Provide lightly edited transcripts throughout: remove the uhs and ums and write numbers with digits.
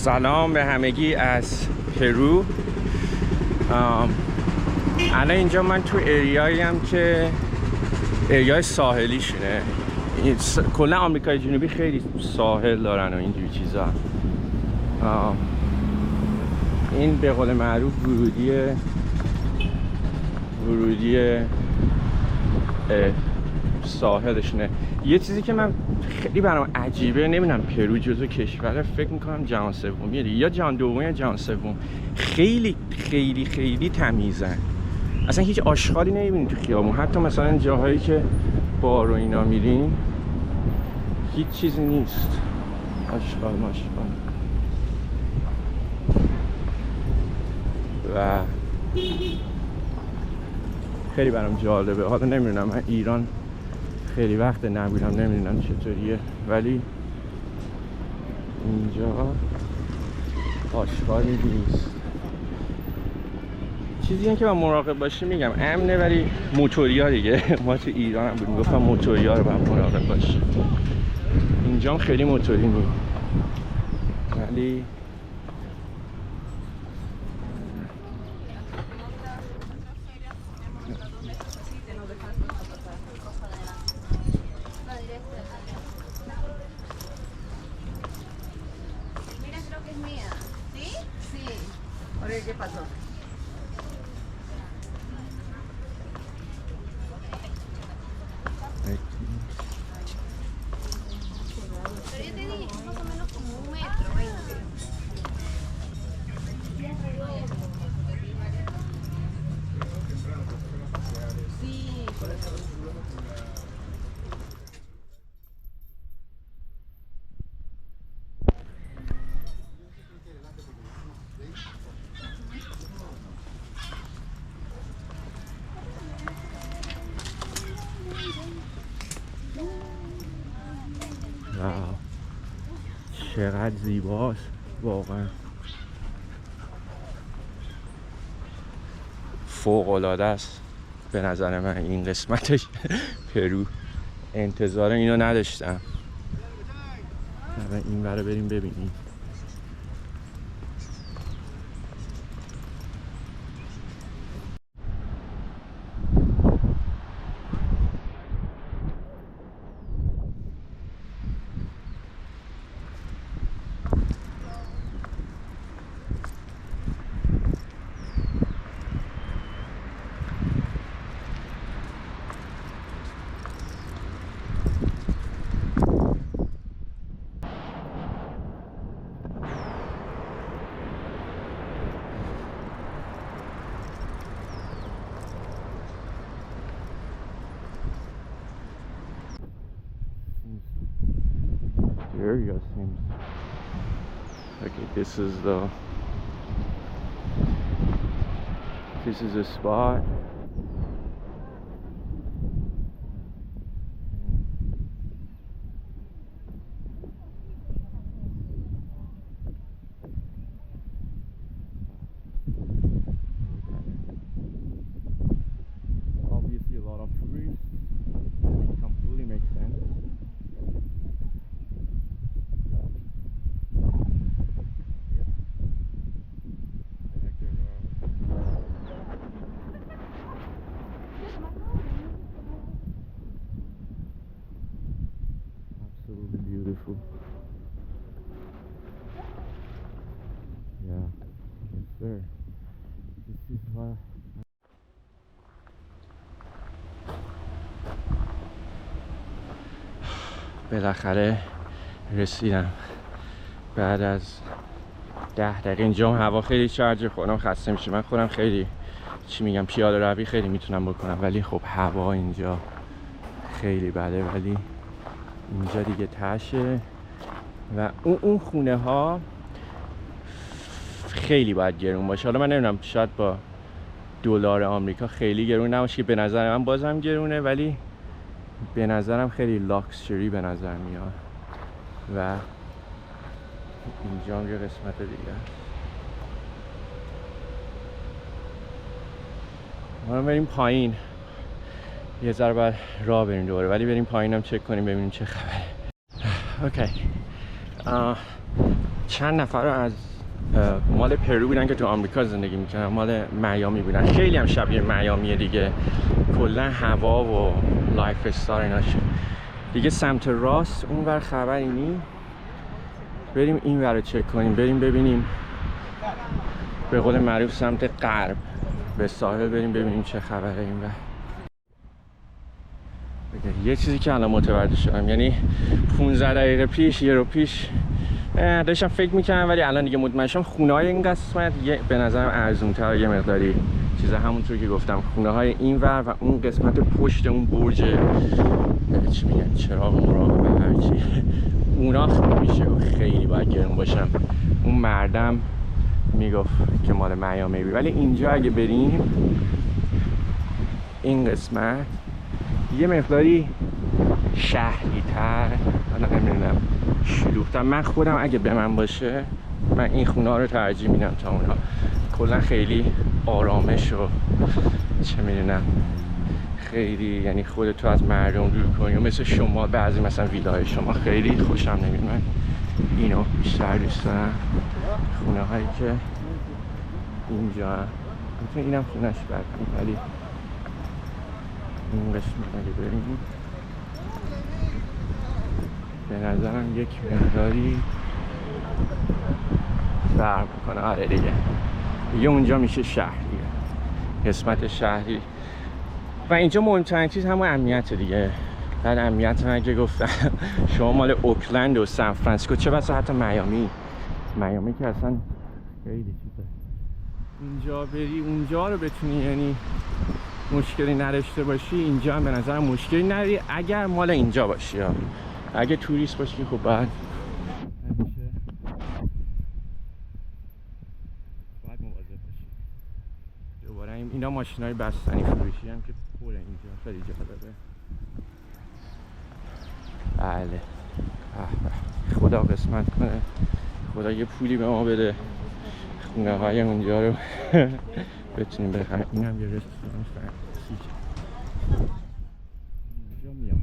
سلام به همگی از پرو. الان اینجا من تو اریایی هم که اریای ساحلی شونه. کلا آمریکای جنوبی خیلی ساحل دارن و اینجور چیزا. این به قول معروف ورودی ساحلشونه. یه چیزی که من خیلی برام عجیبه، نمیدونم پرو جزو کشور فکر میکنم جهان سومیه یا جهان دوم یا جهان سوم. خیلی خیلی خیلی تمیزن، اصلا هیچ آشغالی نمیبینید تو خیابون. حتی مثلا جاهایی که بار و اینا میرین هیچ چیزی نیست، آشغال و خیلی برام جالبه. حالا نمیدونم، من ایران خیلی وقت نبودم، نمیدونم چطوریه، ولی اینجا آشغالی نیست. چیزی هم که من مراقب باشی میگم امنه، ولی موتوریا دیگه ما تو ایران هم بودیم گفتم موتوریا رو باید مراقب باشی. اینجا هم خیلی موتوری نیست، ولی ¿Qué pasó? Pero yo te dije, es más o menos como 1,20 metros. Sí, por eso. چقدر زیباست واقعا، فوق العاده است به نظر من این قسمتش. پرو انتظار اینو نداشتم. این برای بریم ببینیم. Area seems okay. This is a spot. Obviously a lot of tourists. It completely makes sense. Absolutely beautiful. Yeah, yes sir. This is what بالاخره رسیدم بعد از 10 دقیقه. اینجا هوا خیلی شارژ، خودم خسته میشه. من خودم خیلی چی میگم پیاده روی خیلی میتونم بکنم، ولی خب هوا اینجا خیلی بده. ولی اینجا دیگه تشه و اون خونه ها خیلی باید گرون باشه. حالا من نمیدونم، شاید با دلار آمریکا خیلی گرون نباشه که به نظر من بازم گرونه، ولی به نظرم خیلی لاکسچری به نظر میاد. و اینجا هم یه قسمت دیگه. ما بریم پایین، یه ذره بعد راه بریم دوباره، ولی بریم پایینم چک کنیم ببینیم چه خبره. اوکی. چند نفر از مال پرو بودن که تو آمریکا زندگی میکنن، مال میامی بودن. خیلی هم شبیه میامیه دیگه، کلا هوا و لایف استایل ایناش. دیگه سمت راست اون ور خبری نی، بریم این ور رو چک کنیم، بریم ببینیم به قول معروف سمت غرب به ساحل بریم ببینیم چه خبره این ور. یه چیزی که الان متوجه شدم، یعنی 15 دقیقه پیش، یه رو پیش داشتم فکر میکنم ولی الان دیگه مطمئن شدم خونه های این قسمت به نظرم ارزون‌تر، یه مقداری چیزا همونطور که گفتم خونه های این ور و اون قسمت پشت اون برج چی میگن چراغ مراقبه هرچی اونا میشه خیلی باید گرون باشم. اون مردم میگفت که مال میامی بود، ولی اینجا اگه بریم این قسمت یه مقداری شهری تر، حالا نمیدونم شلوغ‌تر. من خودم اگه به من باشه من این خونه ها رو ترجیح میدم تا اونها. کلا خیلی آرامش و چه میدونم خیلی، یعنی خودتو از مردم دور کنی و مثل شما بعضی مثلا ویلای شما خیلی خوشم نمیاد. من اینو بیشتر دوست دارم، خونه هایی که اینجا هم. اینم خونهش برد ولی این قسمت اگه بریم به نظرم یک مقداری فرق میکنه. آره دیگه اونجا میشه شهریه، قسمت شهری. و اینجا مهمترین چیز همون امنیت دیگه. بعد امنیت من اگه گفتم شما مال اوکلند و سان فرانسیسکو، چه بسا حتی میامی که اصلا خیلی چیزه. اینجا بری اونجا رو بتونی یعنی مشکلی نداشته باشی، اینجا هم به نظرم مشکلی نداری اگر مال اینجا باشی. ها اگه توریست باشی خب باید مواظب باشی. دوباره اینا ماشینای بستنی فروشی هم که پر اینجا خیلی جالبه. بله خدا قسمت کنه، خدا یه پولی به ما بده خونه های اونجا رو بتونیم بخریم. این هم یه رستوران فرانسیسه اینجا میام.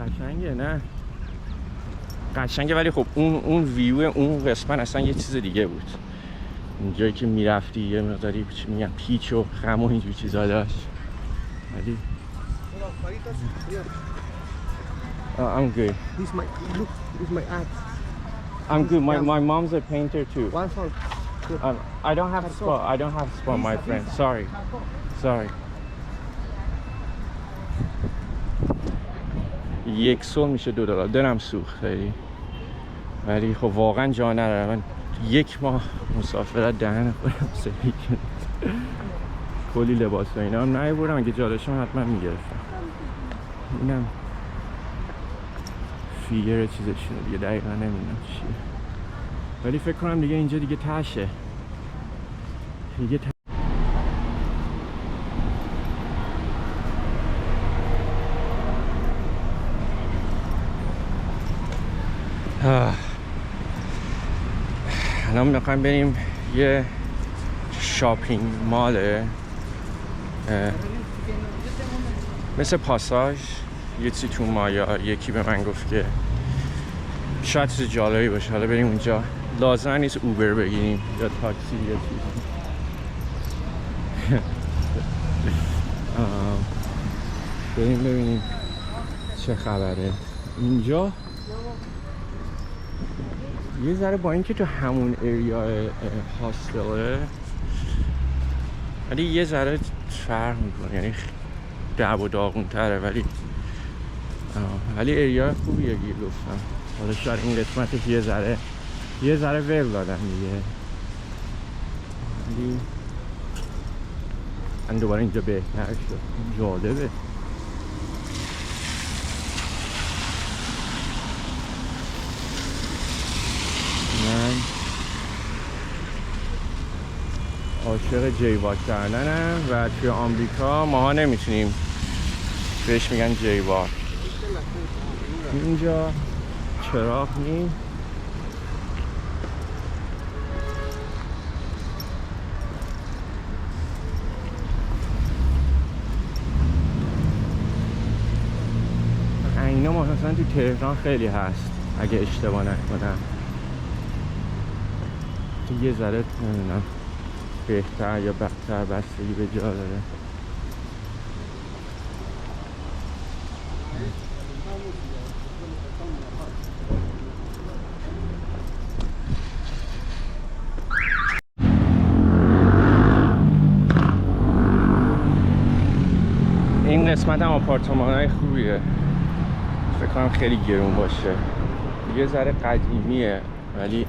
قشنگه نه؟ قشنگه ولی خب اون ویو اون قسمت اصلا یه چیز دیگه بود. اونجایی که میرفتی یه مقداری چی میگم پیچ و خم و اینجور چیزا داشت. ولی I'm good. This my look. This my art. I'm good. My mom's a painter too. One for. I don't have spot. I don't have spot, my friend. Sorry. یک سول میشه $2. دلم سوخت خیلی، ولی خب واقعا جا ندارم. من یک ماه مسافرت دهن خودم سری کردم. کلی لباس و اینا هم نیاوردم، اگه جا داشتم حتما میگرفتم. اینم فیگر چیزشونه دیگه، دقیقا نمیدونم چیه، ولی فکر کنم دیگه اینجا دیگه تشه دیگه الان میخوایم بریم یه شاپینگ ماله مثل پاساژ یه چیزی تو مایا. یکی به من گفت که شاید چیز جالبی باشه، حالا بریم اونجا. لازم نیست اوبر بگیریم یا تاکسی یا چیزی. بریم ببینیم چه خبره اینجا. یه ذره با اینکه تو همون ایریا هاستله ولی یه ذره فرق میکنه، یعنی دعو و داغون تره، ولی ایریا خوبیه گیر گفتم. حالا شاید این قسمتش یه ذره ول دادن دیگه، ولی من دوباره اینجا بهتر شد. جالبه. عاشق جیواک کردنم و توی آمریکا ماها نمیتونیم بهش میگن جیواک. اینجا چراغ نیم. اینا مثلا تو تهران خیلی هست اگه اشتباه نکنم. یه ذره نمیدونم بهتر یا بدتر بستگی به جا داره. این قسمت هم آپارتمان‌های خوبیه. فکر کنم خیلی گرون باشه. یه ذره قدیمیه ولی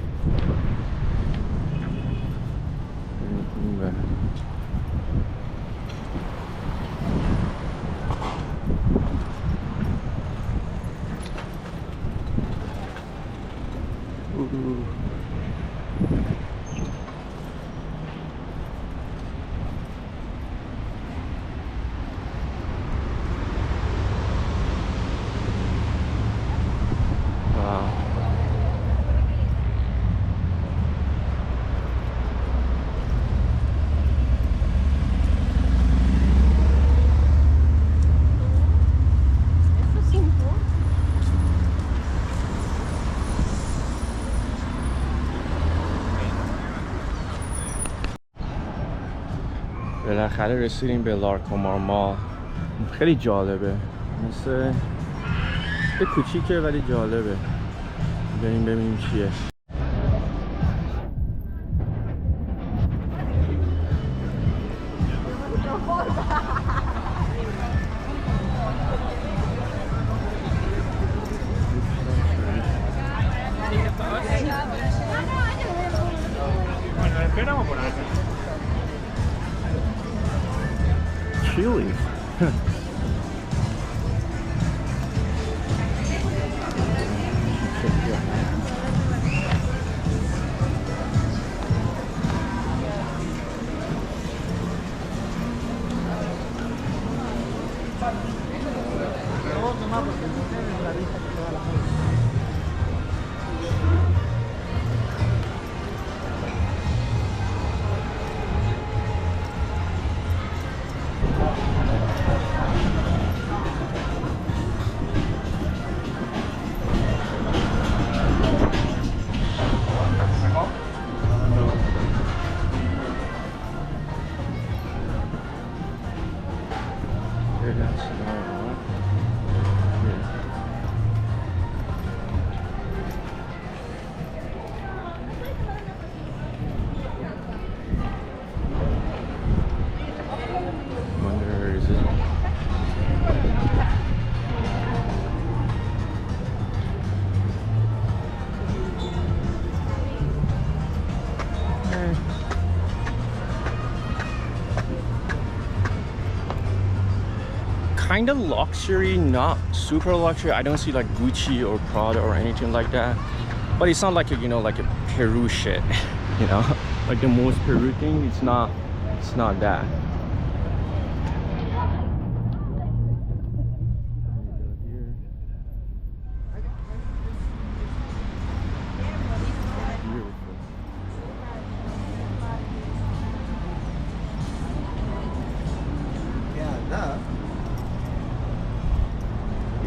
بالاخره رسیدیم به لارکومار مال. خیلی جالبه، مثل یه کوچیکه ولی جالبه. بریم ببینیم چیه. Chili's. Kind of luxury, not super luxury. I don't see like Gucci or Prada or anything like that. But it's not like a, you know, like a Peru shit, you know, like the most Peru thing. It's not that.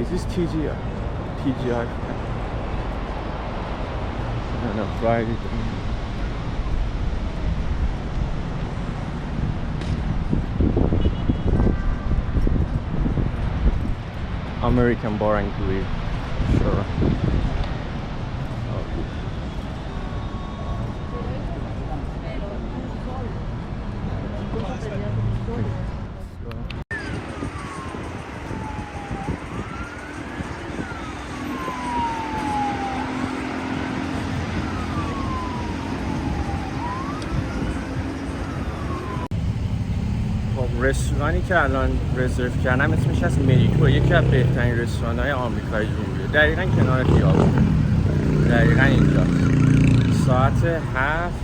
Is this TGI? TGI? I don't know, Friday. American Bar and Grill. Sure. رستورانی که الان رزرو کردم اسمش هست مریکو، یکی از بهترین رستوران‌های آمریکای جنوبیه. دقیقاً کنار خیابون. دقیقاً اینجا. ساعت 7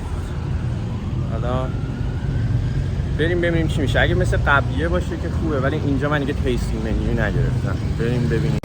حالا بریم ببینیم چی میشه. اگه مثل قبلیه باشه که خوبه، ولی اینجا من دیگه تیستینگ منیو نگرفتم. بریم ببینیم.